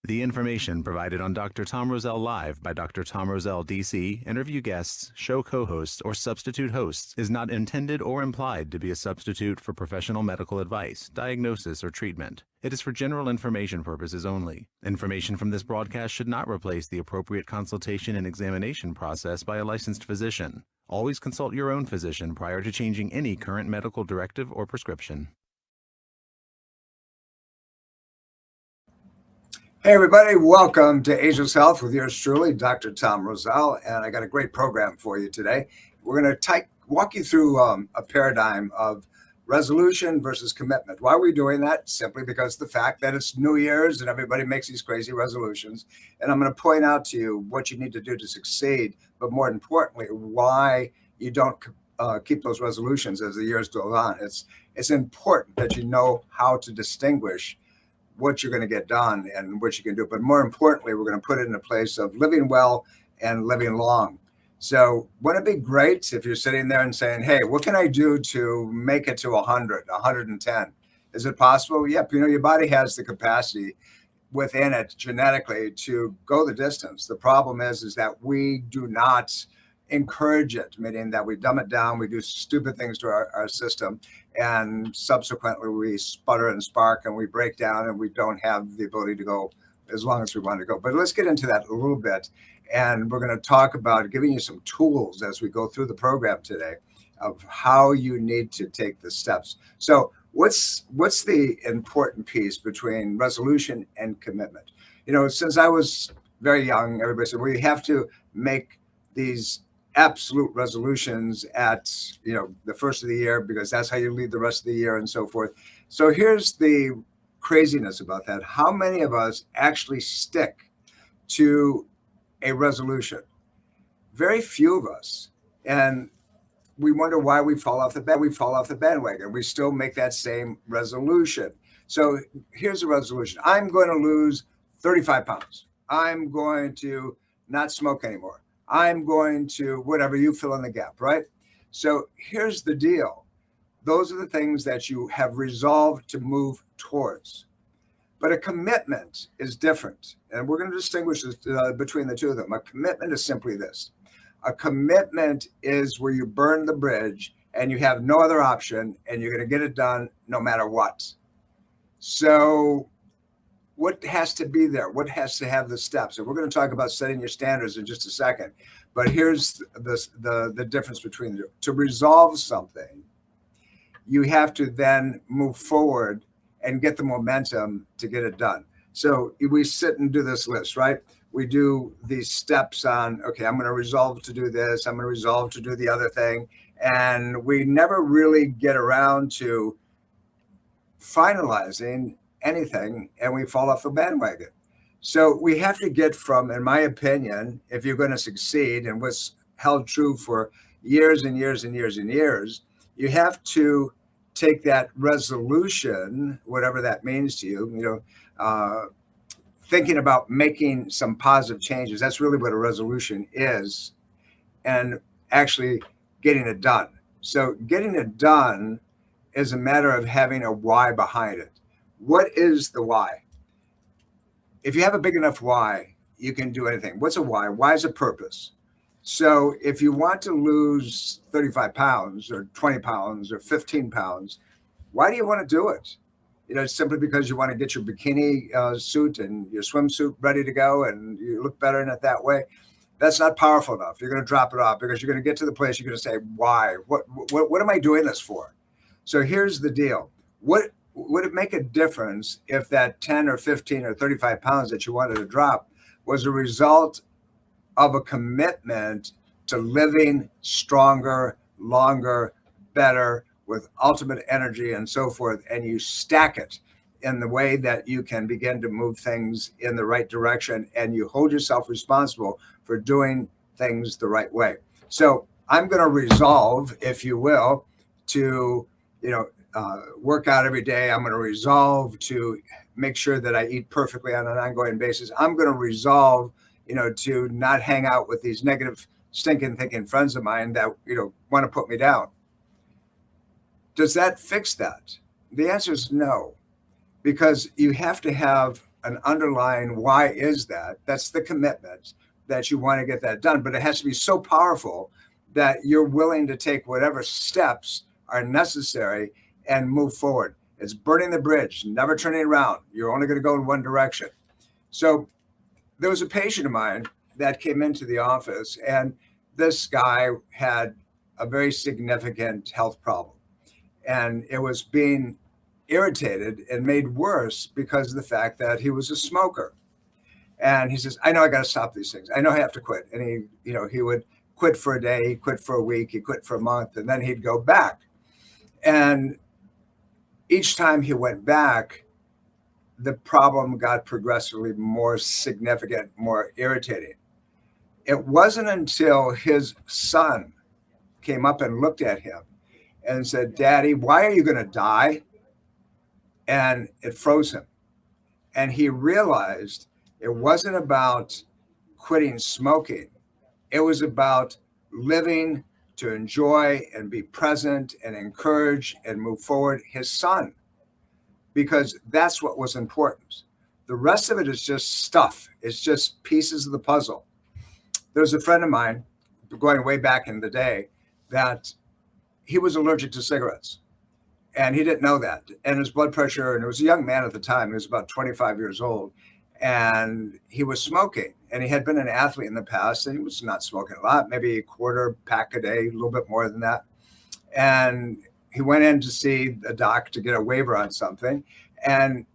The information provided on Dr. Tom Roselle Live by Dr. Tom Roselle, D.C., interview guests, show co-hosts, or substitute hosts is not intended or implied to be a substitute for professional medical advice, diagnosis, or treatment. It is for general information purposes only. Information from this broadcast should not replace the appropriate consultation and examination process by a licensed physician. Always consult your own physician prior to changing any current medical directive or prescription. Hey everybody, welcome to Ageless Health with yours truly, Dr. Tom Roselle, and I got a great program for you today. We're going to walk you through a paradigm of resolution versus commitment. Why are we doing that? Simply because the fact that it's New Year's and everybody makes these crazy resolutions, and I'm going to point out to you what you need to do to succeed, but more importantly, why you don't keep those resolutions as the years go on. It's important that you know how to distinguish what you're going to get done and what you can do. But more importantly, we're going to put it in a place of living well and living long. So wouldn't it be great if you're sitting there and saying, hey, what can I do to make it to 100, 110? Is it possible? Yep. Your body has the capacity within it genetically to go the distance. The problem is that we do not encourage it, meaning that we dumb it down, we do stupid things to our system, and subsequently we sputter and spark and we break down and we don't have the ability to go as long as we want to go. But let's get into that a little bit, and we're going to talk about giving you some tools as we go through the program today of how you need to take the steps. So what's the important piece between resolution and commitment? Since I was very young, everybody said, well, you have to make these absolute resolutions at the first of the year because that's how you lead the rest of the year and so forth. So here's the craziness about that. How many of us actually stick to a resolution? Very few of us. And we wonder why we fall off the bandwagon. We still make that same resolution. So here's a resolution. I'm going to lose 35 pounds. I'm going to not smoke anymore. I'm going to whatever, you fill in the gap, right? So here's the deal. Those are the things that you have resolved to move towards. But a commitment is different. And we're going to distinguish between the two of them. A commitment is simply this. A commitment is where you burn the bridge and you have no other option and you're going to get it done no matter what. So what has to be there? What has to have the steps? And we're going to talk about setting your standards in just a second. But here's the difference between the two. To resolve something, you have to then move forward and get the momentum to get it done. So we sit and do this list, right? We do these steps on, okay, I'm going to resolve to do this. I'm going to resolve to do the other thing. And we never really get around to finalizing anything, and we fall off the bandwagon. So we have to get from, in my opinion, if you're going to succeed, and what's held true for years and years and years and years, you have to take that resolution, whatever that means to you, thinking about making some positive changes. That's really what a resolution is, and actually getting it done. So getting it done is a matter of having a why behind it. What is the why? If you have a big enough why, you can do anything. What's a why? Why is a purpose? So if you want to lose 35 pounds or 20 pounds or 15 pounds, why do you want to do it? Simply because you want to get your bikini suit and your swimsuit ready to go and you look better in it that way. That's not powerful enough. You're going to drop it off because you're going to get to the place you're going to say, why? What am I doing this for? So here's the deal. Would it make a difference if that 10 or 15 or 35 pounds that you wanted to drop was a result of a commitment to living stronger, longer, better, with ultimate energy and so forth, and you stack it in the way that you can begin to move things in the right direction and you hold yourself responsible for doing things the right way? So I'm going to resolve, if you will, to work out every day. I'm going to resolve to make sure that I eat perfectly on an ongoing basis. I'm going to resolve, to not hang out with these negative, stinking thinking friends of mine that, want to put me down. Does that fix that? The answer is no, because you have to have an underlying why is that. That's the commitment that you want to get that done. But it has to be so powerful that you're willing to take whatever steps are necessary and move forward. It's burning the bridge, never turning around. You're only going to go in one direction. So there was a patient of mine that came into the office, and this guy had a very significant health problem. And it was being irritated and made worse because of the fact that he was a smoker. And he says, I know I got to stop these things. I know I have to quit. And he would quit for a day, he'd quit for a week, he'd quit for a month, and then he'd go back. And each time he went back, the problem got progressively more significant, more irritating. It wasn't until his son came up and looked at him and said, Daddy, why are you going to die? And it froze him. And he realized it wasn't about quitting smoking. It was about living to enjoy and be present and encourage and move forward his son, because that's what was important. The rest of it is just stuff. It's just pieces of the puzzle. There's a friend of mine going way back in the day that he was allergic to cigarettes. And he didn't know that. And his blood pressure, and it was a young man at the time, he was about 25 years old, and he was smoking. And he had been an athlete in the past, and he was not smoking a lot, maybe a quarter pack a day, a little bit more than that. And he went in to see a doc to get a waiver on something, and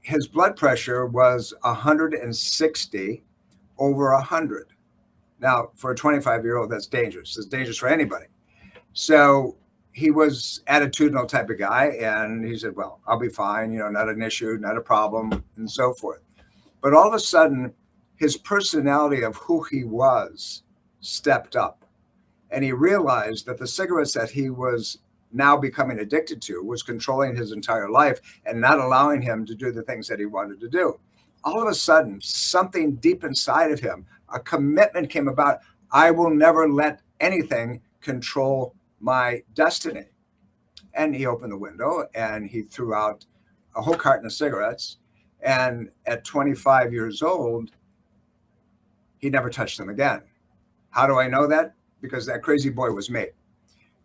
his blood pressure was 160 over 100. Now, for a 25-year-old, that's dangerous. It's dangerous for anybody. So he was attitudinal type of guy, and he said, well, I'll be fine, not an issue, not a problem, and so forth. But all of a sudden, his personality of who he was stepped up, and he realized that the cigarettes that he was now becoming addicted to was controlling his entire life and not allowing him to do the things that he wanted to do. All of a sudden, something deep inside of him, a commitment came about. I will never let anything control my destiny. And he opened the window and he threw out a whole carton of cigarettes. And at 25 years old, he never touched them again. How do I know that? Because that crazy boy was me.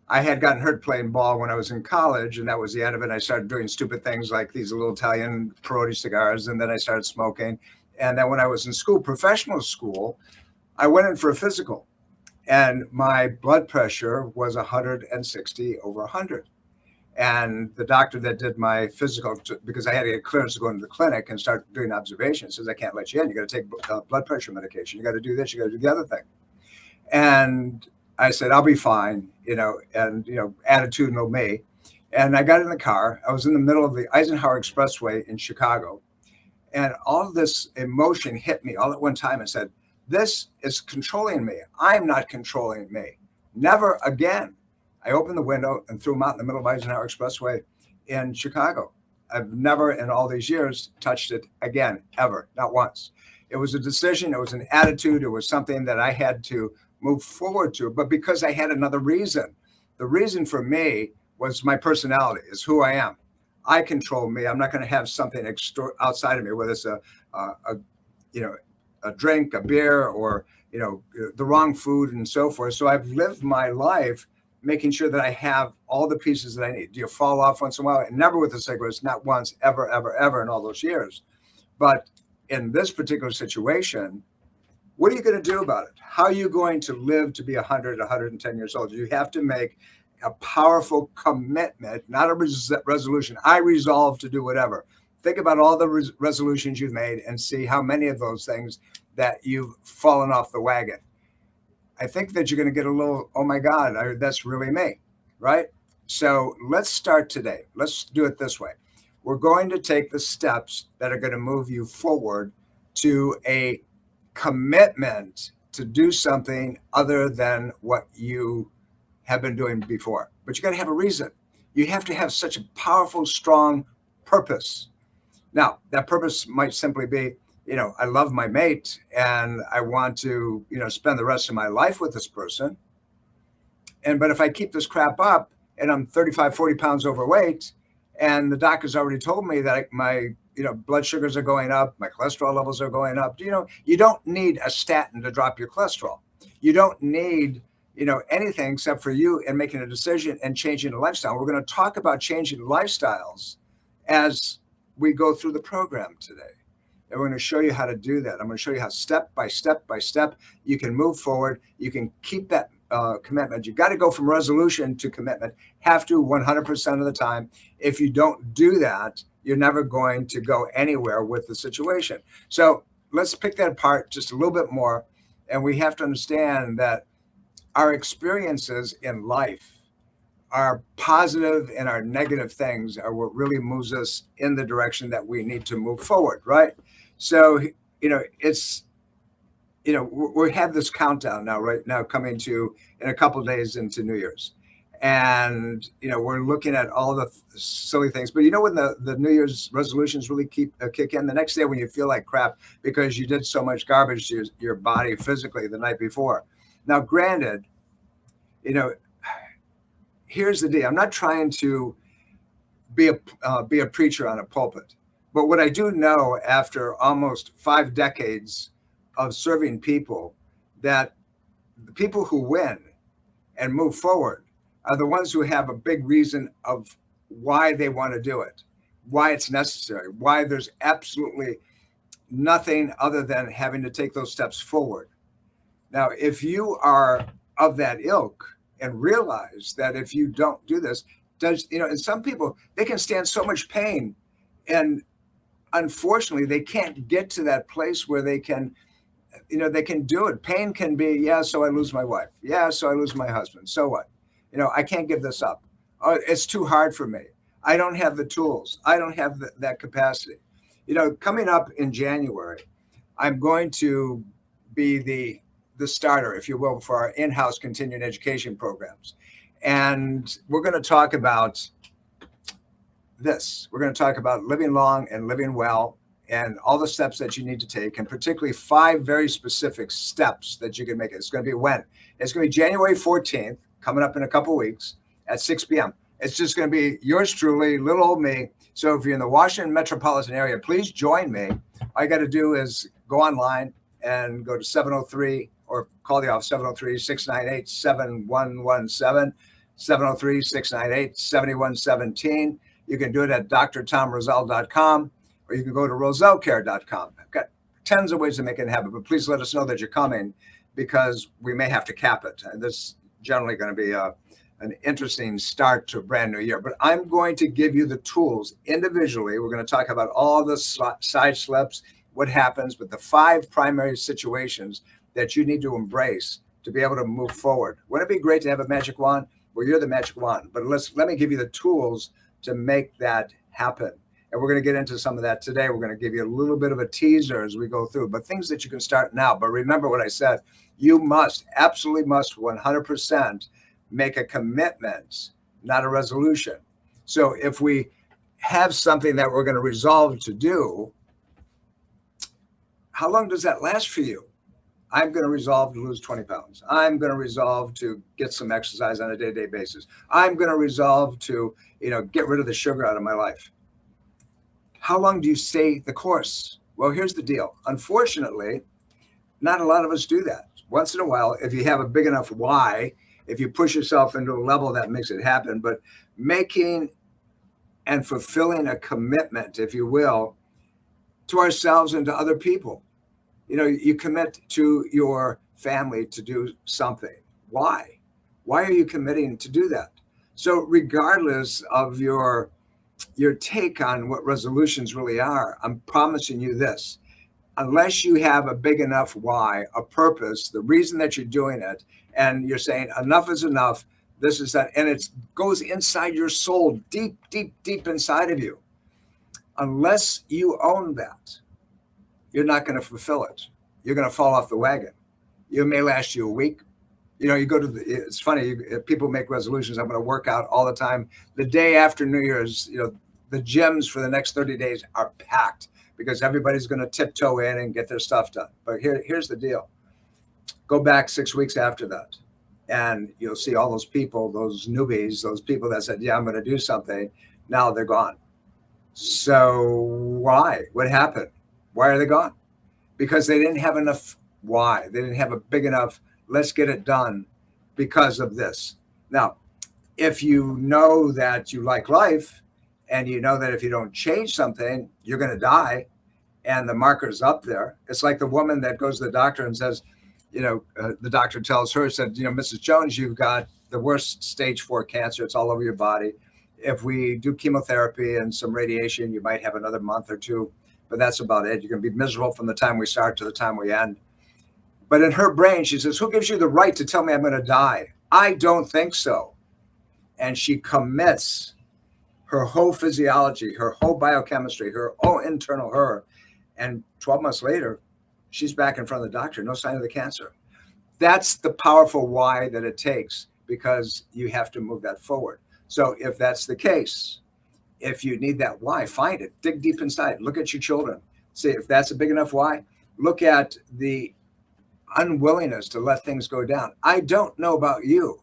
I had gotten hurt playing ball when I was in college, and that was the end of it. I started doing stupid things like these little Italian Perotti cigars, and then I started smoking. And then when I was in school, professional school, I went in for a physical, and my blood pressure was 160 over 100. And the doctor that did my physical, because I had to get clearance to go into the clinic and start doing observations, says, I can't let you in. You got to take blood pressure medication. You got to do this. You got to do the other thing. And I said, I'll be fine, attitudinal me. And I got in the car. I was in the middle of the Eisenhower Expressway in Chicago. And all of this emotion hit me all at one time and said, this is controlling me. I'm not controlling me. Never again. I opened the window and threw him out in the middle of Eisenhower Expressway in Chicago. I've never in all these years touched it again, ever, not once. It was a decision. It was an attitude. It was something that I had to move forward to, but because I had another reason. The reason for me was my personality, is who I am. I control me. I'm not going to have something outside of me, whether it's a drink, a beer, or the wrong food and so forth. So I've lived my life making sure that I have all the pieces that I need. Do you fall off once in a while? And never with the cigarettes, not once, ever, ever, ever in all those years. But in this particular situation, what are you going to do about it? How are you going to live to be 100, 110 years old? You have to make a powerful commitment, not a resolution. I resolve to do whatever. Think about all the resolutions you've made and see how many of those things that you've fallen off the wagon. I think that you're going to get a little, oh my God, that's really me, right? So let's start today. Let's do it this way. We're going to take the steps that are going to move you forward to a commitment to do something other than what you have been doing before. But you got to have a reason. You have to have such a powerful, strong purpose. Now, that purpose might simply be, I love my mate and I want to, spend the rest of my life with this person. But if I keep this crap up and I'm 35, 40 pounds overweight, and the doctor's already told me that my blood sugars are going up, my cholesterol levels are going up. You don't need a statin to drop your cholesterol. You don't need, anything except for you and making a decision and changing the lifestyle. We're going to talk about changing lifestyles as we go through the program today. And we're going to show you how to do that. I'm going to show you how step by step you can move forward. You can keep that commitment. You've got to go from resolution to commitment. Have to 100% of the time. If you don't do that, you're never going to go anywhere with the situation. So let's pick that apart just a little bit more. And we have to understand that our experiences in life, our positive and our negative things, are what really moves us in the direction that we need to move forward, right? So, it's, we have this countdown now, right now, coming to in a couple of days into New Year's. And, we're looking at all the silly things. But when the New Year's resolutions really kick in? The next day when you feel like crap because you did so much garbage to your body physically the night before. Now, granted, here's the deal. I'm not trying to be a preacher on a pulpit. But what I do know after almost 5 decades of serving people, that the people who win and move forward are the ones who have a big reason of why they want to do it, why it's necessary, why there's absolutely nothing other than having to take those steps forward. Now, if you are of that ilk and realize that if you don't do this, and some people, they can stand so much pain, and unfortunately, they can't get to that place where they can do it. Pain can be, so I lose my wife. So I lose my husband. So what? I can't give this up. Oh, it's too hard for me. I don't have the tools. I don't have that capacity. Coming up in January, I'm going to be the starter, if you will, for our in-house continuing education programs. And we're going to talk about this. We're going to talk about living long and living well, and all the steps that you need to take, and particularly 5 very specific steps that you can make. It's going to be when? It's going to be January 14th, coming up in a couple of weeks at 6 p.m. It's just going to be yours truly, little old me. So if you're in the Washington metropolitan area, please join me. All you got to do is go online and go to 703, or call the office, 703-698-7117, 703-698-7117. You can do it at drtomroselle.com, or you can go to rosellecare.com. I've got tons of ways to make it happen, but please let us know that you're coming, because we may have to cap it. And this is generally going to be an interesting start to a brand new year. But I'm going to give you the tools individually. We're going to talk about all the side slips, what happens, but the 5 primary situations that you need to embrace to be able to move forward. Wouldn't it be great to have a magic wand? Well, you're the magic wand, but let me give you the tools to make that happen. And we're going to get into some of that today. We're going to give you a little bit of a teaser as we go through, but things that you can start now. But remember what I said, you absolutely must 100% make a commitment, not a resolution. So if we have something that we're going to resolve to do, how long does that last for you? I'm going to resolve to lose 20 pounds. I'm going to resolve to get some exercise on a day-to-day basis. I'm going to resolve to, get rid of the sugar out of my life. How long do you stay the course? Well, here's the deal. Unfortunately, not a lot of us do that. Once in a while, if you have a big enough why, if you push yourself into a level that makes it happen, but making and fulfilling a commitment, if you will, to ourselves and to other people. You commit to your family to do something. Why? Why are you committing to do that? So regardless of your take on what resolutions really are, I'm promising you this. Unless you have a big enough why, a purpose, the reason that you're doing it, and you're saying enough is enough, this is that, and it goes inside your soul, deep, deep, deep inside of you. Unless you own that, you're not going to fulfill it. You're going to fall off the wagon. It may last you a week. You go to it's funny, people make resolutions. I'm going to work out all the time. The day after New Year's, the gyms for the next 30 days are packed because everybody's going to tiptoe in and get their stuff done. But here's the deal. Go back 6 weeks after that, and you'll see all those people, those newbies, those people that said, I'm going to do something. Now they're gone. So why? What happened? Why are they gone? Because they didn't have enough why. They didn't have a big enough, let's get it done because of this. Now, if you know that you like life and you know that if you don't change something, you're going to die, and the marker's up there. It's like the woman that goes to the doctor and says, the doctor tells her, said, Mrs. Jones, you've got the worst stage 4 cancer. It's all over your body. If we do chemotherapy and some radiation, you might have another month or two, but that's about it. You're going to be miserable from the time we start to the time we end. But in her brain, she says, who gives you the right to tell me I'm going to die? I don't think so. And she commits her whole physiology, her whole biochemistry, her whole internal her. And 12 months later, she's back in front of the doctor, no sign of the cancer. That's the powerful why that it takes, because you have to move that forward. So if that's the case, if you need that why, find it, dig deep inside, look at your children, see if that's a big enough why. Look at the unwillingness to let things go down. I don't know about you,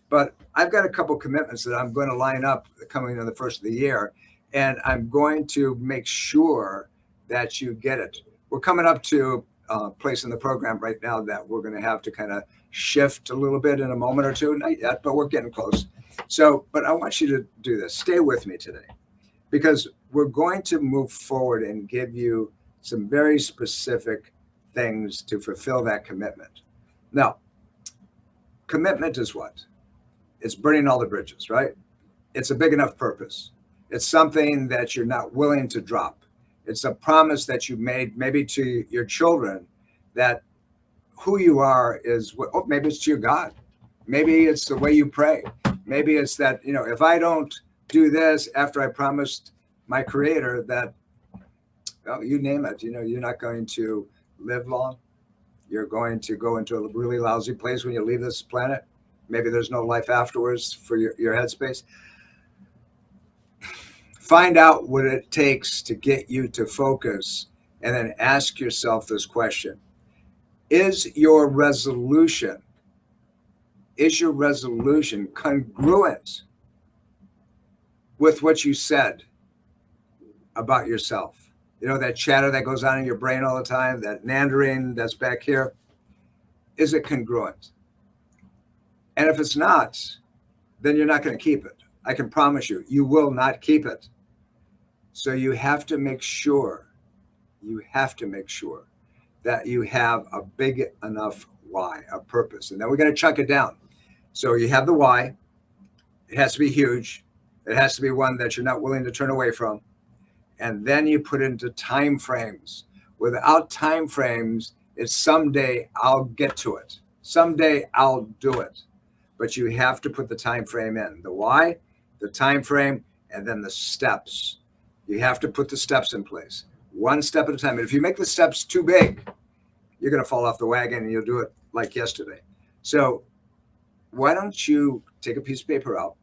but I've got a couple commitments that I'm going to line up coming in the first of the year, and I'm going to make sure that you get it. We're coming up to a place in the program right now that we're going to have to kind of shift a little bit in a moment or two. Not yet, but we're getting close. So, but I want you to do this. Stay with me today, because we're going to move forward and give you some very specific things to fulfill that commitment. Now, commitment is what? It's burning all the bridges, right? It's a big enough purpose. It's something that you're not willing to drop. It's a promise that you made maybe to your children that who you are is what, maybe it's to your God. Maybe it's the way you pray. Maybe it's that, if I don't do this after I promised my creator that, well, you name it, you're not going to live long. You're going to go into a really lousy place when you leave this planet. Maybe there's no life afterwards for your headspace. Find out what it takes to get you to focus, and then ask yourself this question. Is your resolution congruent with what you said about yourself? That chatter that goes on in your brain all the time, that nandering that's back here, is it congruent? And if it's not, then you're not going to keep it. I can promise you, you will not keep it. So you have to make sure that you have a big enough why, a purpose. And then we're going to chunk it down. So you have the why. It has to be huge. It has to be one that you're not willing to turn away from. And then you put into time frames. Without time frames, it's someday I'll get to it. Someday I'll do it. But you have to put the time frame in. The why, the time frame, and then the steps. You have to put the steps in place, one step at a time. And if you make the steps too big, you're going to fall off the wagon, and you'll do it like yesterday. So why don't you take a piece of paper out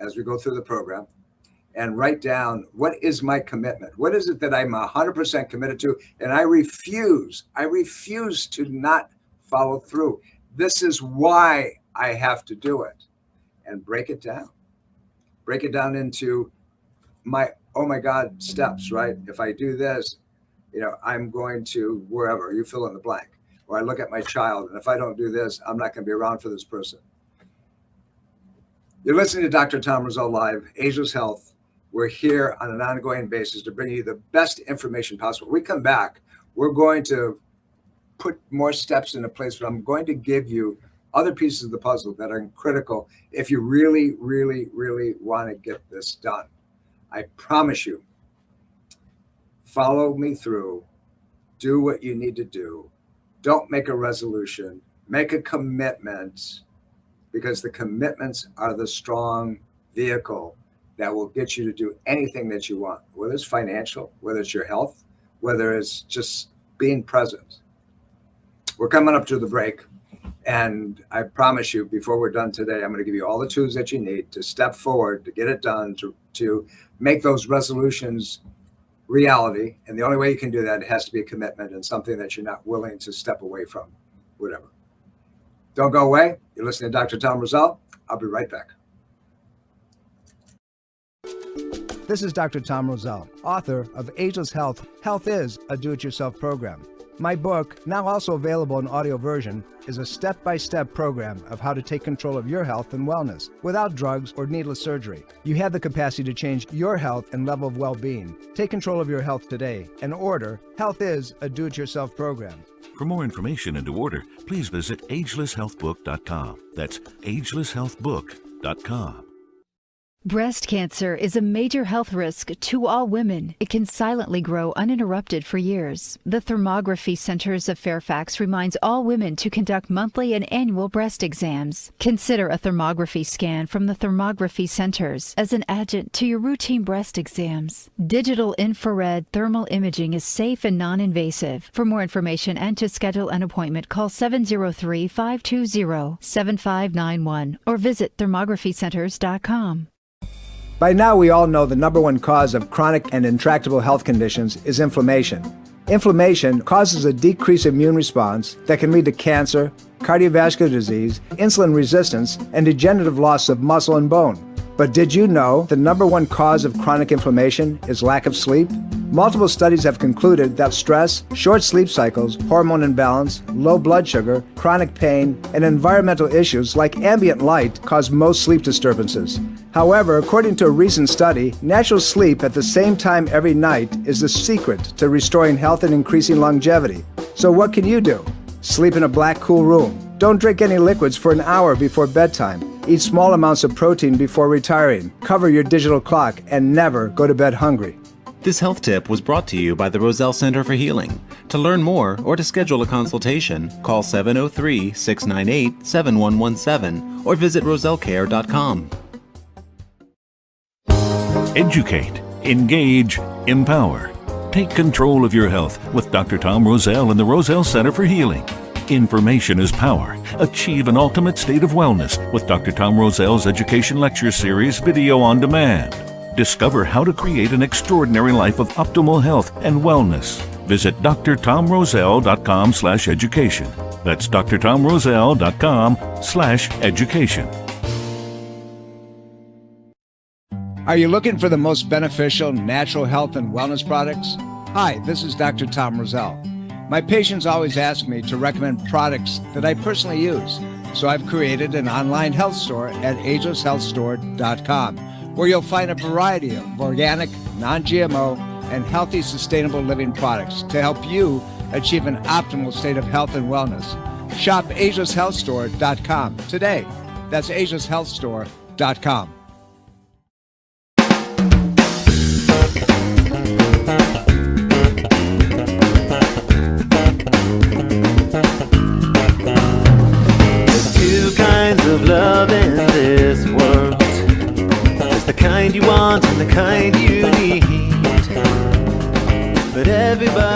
as we go through the program and write down, what is my commitment? What is it that I'm 100% committed to? And I refuse to not follow through. This is why I have to do it. And break it down. Break it down into my, oh my God, steps, right? If I do this, I'm going to wherever, you fill in the blank. Or I look at my child, and if I don't do this, I'm not going to be around for this person. You're listening to Dr. Tom Roselle Live, Ageless Health. We're here on an ongoing basis to bring you the best information possible. When we come back, we're going to put more steps into place, but I'm going to give you other pieces of the puzzle that are critical if you really, really, really want to get this done. I promise you, follow me through, do what you need to do. Don't make a resolution, make a commitment, because the commitments are the strong vehicle that will get you to do anything that you want, whether it's financial, whether it's your health, whether it's just being present. We're coming up to the break, and I promise you, before we're done today, I'm going to give you all the tools that you need to step forward, to get it done, to make those resolutions reality. And the only way you can do that, it has to be a commitment and something that you're not willing to step away from, whatever. Don't go away. You're listening to Dr. Tom Roselle. I'll be right back. This is Dr. Tom Roselle, author of Ageless Health. Health is a do-it-yourself program. My book, now also available in audio version, is a step-by-step program of how to take control of your health and wellness without drugs or needless surgery. You have the capacity to change your health and level of well-being. Take control of your health today and order Health is a do-it-yourself program. For more information and to order, please visit agelesshealthbook.com. That's agelesshealthbook.com. Breast cancer is a major health risk to all women. It can silently grow uninterrupted for years. The Thermography Centers of Fairfax reminds all women to conduct monthly and annual breast exams. Consider a thermography scan from the Thermography Centers as an adjunct to your routine breast exams. Digital infrared thermal imaging is safe and non-invasive. For more information and to schedule an appointment, call 703-520-7591 or visit thermographycenters.com. By now, we all know the number one cause of chronic and intractable health conditions is inflammation. Inflammation causes a decreased immune response that can lead to cancer, cardiovascular disease, insulin resistance, and degenerative loss of muscle and bone. But did you know the number one cause of chronic inflammation is lack of sleep? Multiple studies have concluded that stress, short sleep cycles, hormone imbalance, low blood sugar, chronic pain, and environmental issues like ambient light cause most sleep disturbances. However, according to a recent study, natural sleep at the same time every night is the secret to restoring health and increasing longevity. So what can you do? Sleep in a black, cool room. Don't drink any liquids for an hour before bedtime. Eat small amounts of protein before retiring. Cover your digital clock and never go to bed hungry. This health tip was brought to you by the Roselle Center for Healing. To learn more or to schedule a consultation, call 703-698-7117 or visit rosellecare.com. Educate, engage, empower. Take control of your health with Dr. Tom Roselle and the Roselle Center for Healing. Information is power. Achieve an ultimate state of wellness with Dr. Tom Roselle's Education Lecture Series video on demand. Discover how to create an extraordinary life of optimal health and wellness. Visit drtomroselle.com/education. That's drtomroselle.com/education. Are you looking for the most beneficial natural health and wellness products? Hi, this is Dr. Tom Roselle. My patients always ask me to recommend products that I personally use, so I've created an online health store at agelesshealthstore.com, where you'll find a variety of organic, non-GMO, and healthy, sustainable living products to help you achieve an optimal state of health and wellness. Shop agelesshealthstore.com today. That's agelesshealthstore.com. Of love in this world. There's the kind you want and the kind you need. But everybody